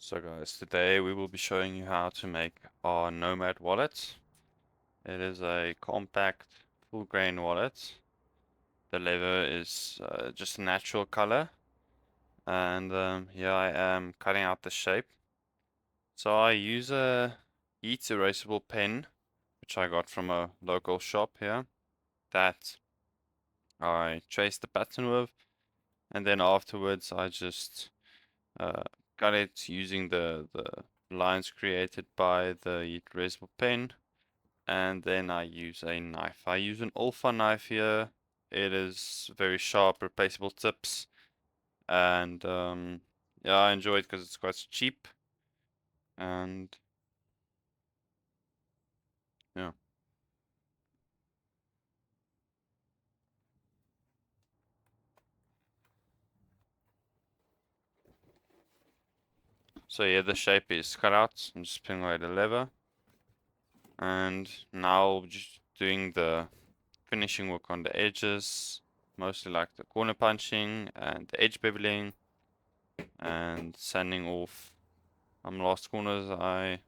So guys, today we will be showing you how to make our Nomad Wallet. It is a compact full grain wallet. The leather is just a natural color, and here I am cutting out the shape. So I use a heat erasable pen, which I got from a local shop here, that I trace the pattern with, and then afterwards I just cut it using the lines created by the heat erasable pen, and then I use a knife. I use an Alpha knife here. It is very sharp, replaceable tips, and yeah, I enjoy it because it's quite cheap, and yeah. So yeah, the shape is cut out. I'm just pulling away the lever, and now just doing the finishing work on the edges, mostly like the corner punching and the edge beveling, and sanding off some last corners. I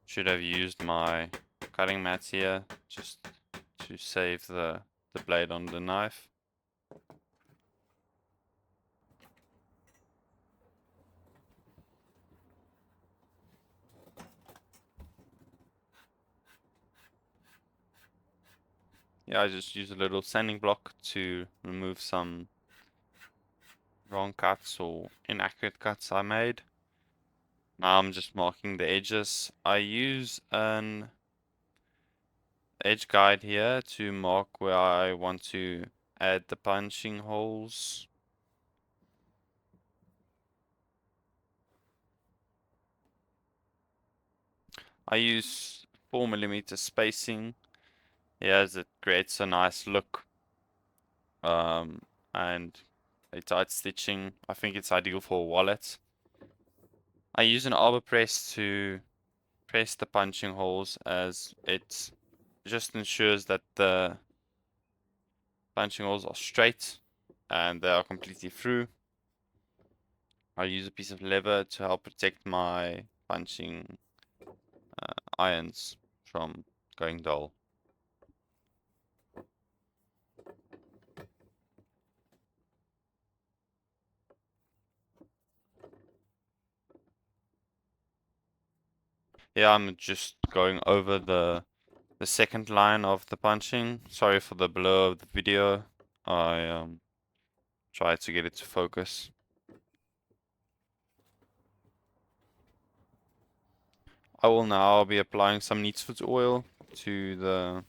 should have used my cutting mat here just to save the blade on the knife. Yeah, I just use a little sanding block to remove some wrong cuts or inaccurate cuts I made. Now I'm just marking the edges. I use an edge guide here to mark where I want to add the punching holes. I use 4mm spacing, as it creates a nice look, and a tight stitching. I think it's ideal for a wallet. I use an arbor press to press the punching holes, as it just ensures that the punching holes are straight and they are completely through. I use a piece of leather to help protect my punching irons from going dull. Yeah, I'm just going over the second line of the punching. Sorry for the blur of the video. I tried to get it to focus. I will now be applying some neatsfoot oil to the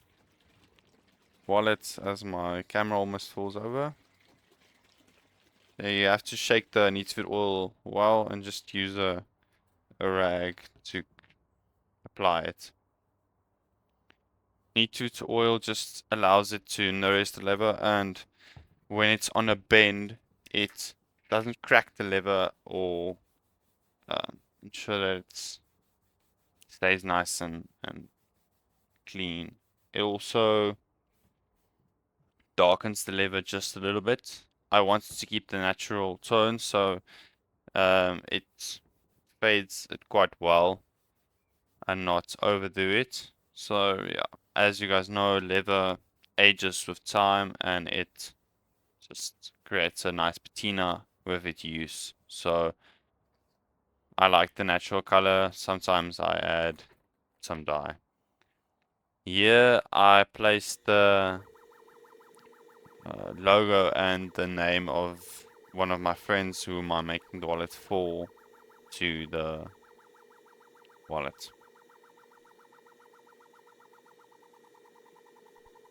wallet as my camera almost falls over. You have to shake the neatsfoot oil well and just use a rag to apply it. Neatsfoot oil just allows it to nourish the leather, and when it's on a bend, it doesn't crack the leather or ensure that it stays nice and clean. It also darkens the leather just a little bit. I wanted to keep the natural tone, so it fades it quite well and not overdo it. So yeah, as you guys know, leather ages with time, and it just creates a nice patina with its use. So I like the natural color. Sometimes I add some dye. Here I placed the logo and the name of one of my friends whom I'm making the wallet for to the wallet.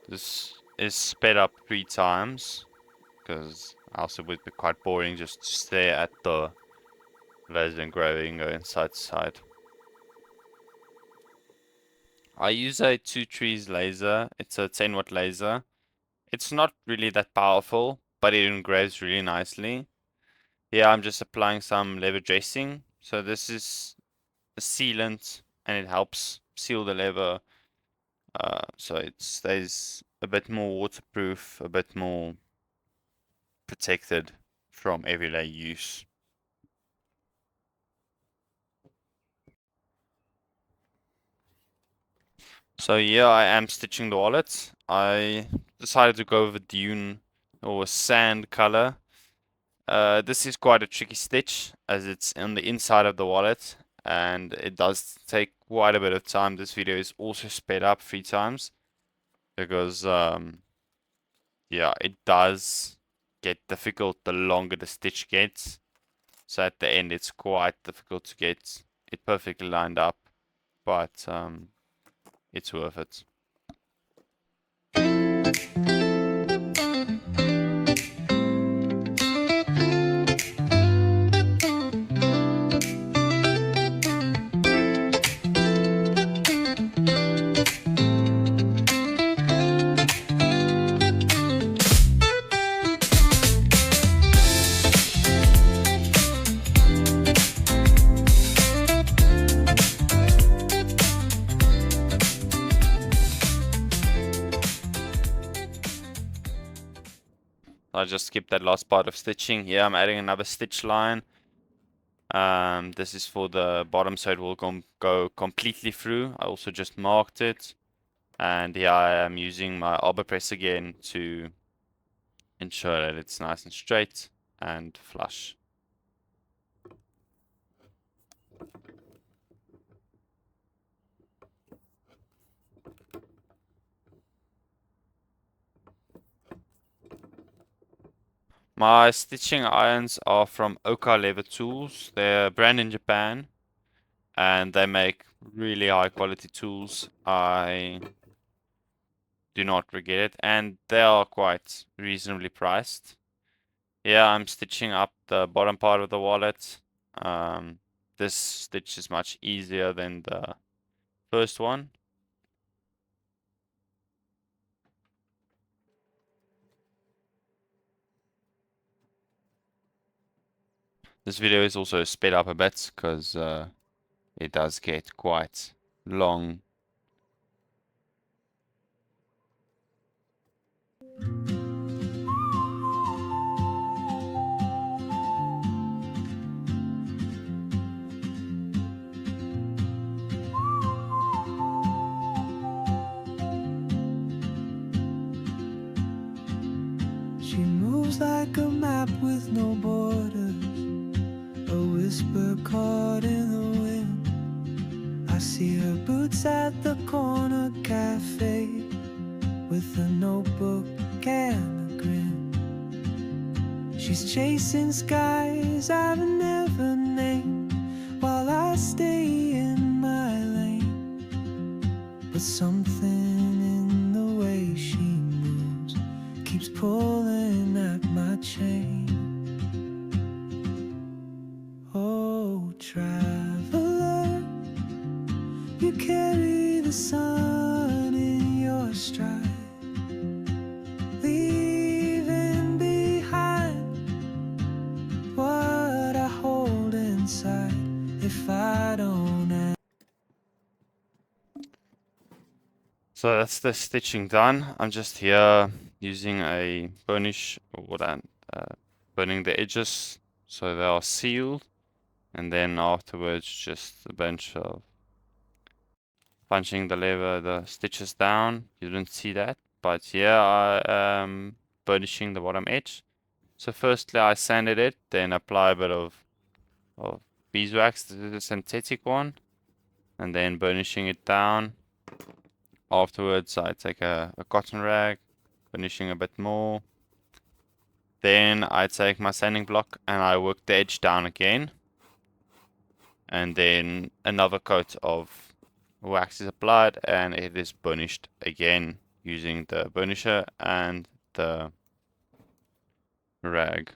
This is sped up 3 times because else it would be quite boring just to stare at the laser engraving going side to side. I use a 2 trees laser. It's a 10-watt laser. It's not really that powerful, but it engraves really nicely. Here I'm just applying some leather dressing. So this is a sealant, and it helps seal the leather, so it stays a bit more waterproof, a bit more protected from everyday use. So yeah, I am stitching the wallet. I decided to go with a dune or a sand color. This is quite a tricky stitch as it's on the inside of the wallet and it does take quite a bit of time. This video is also sped up 3 times because yeah, it does get difficult the longer the stitch gets. So at the end it's quite difficult to get it perfectly lined up, but it's worth it. I just skipped that last part of stitching. Here I'm adding another stitch line. This is for the bottom so it will go completely through. I also just marked it. And here I am using my arbor press again to ensure that it's nice and straight and flush. My stitching irons are from Oka Leather Tools. They're a brand in Japan and they make really high quality tools. I do not regret it and they are quite reasonably priced. Yeah, I'm stitching up the bottom part of the wallet. This stitch is much easier than the first one. This video is also sped up a bit because it does get quite long. She moves like a map with no borders, a whisper caught in the wind. I see her boots at the corner cafe with a notebook and a grin. She's chasing skies I've never named while I stay in my lane. But something in the way she moves keeps pulling at my chain. Oh, traveler, you carry the sun in your stride, leaving behind what I hold inside if I don't ask. So that's the stitching done. I'm just here using a burnish or what I'm burning the edges so they are sealed, and then afterwards just a bunch of punching the lever, the stitches down. You didn't see that, but yeah, I am burnishing the bottom edge. So firstly I sanded it, then apply a bit of beeswax, this is a synthetic one, and then burnishing it down. Afterwards I take a cotton rag, burnishing a bit more. Then I take my sanding block and I work the edge down again. And then another coat of wax is applied and it is burnished again using the burnisher and the rag.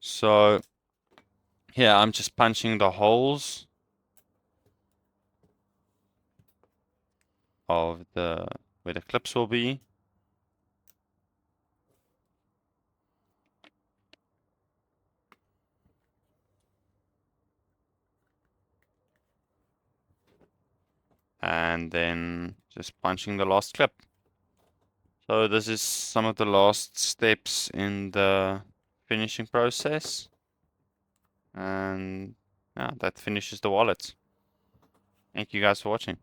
So here I'm just punching the holes of where the clips will be. And then just punching the last clip. So this is some of the last steps in the finishing process. And yeah, that finishes the wallet. Thank you guys for watching.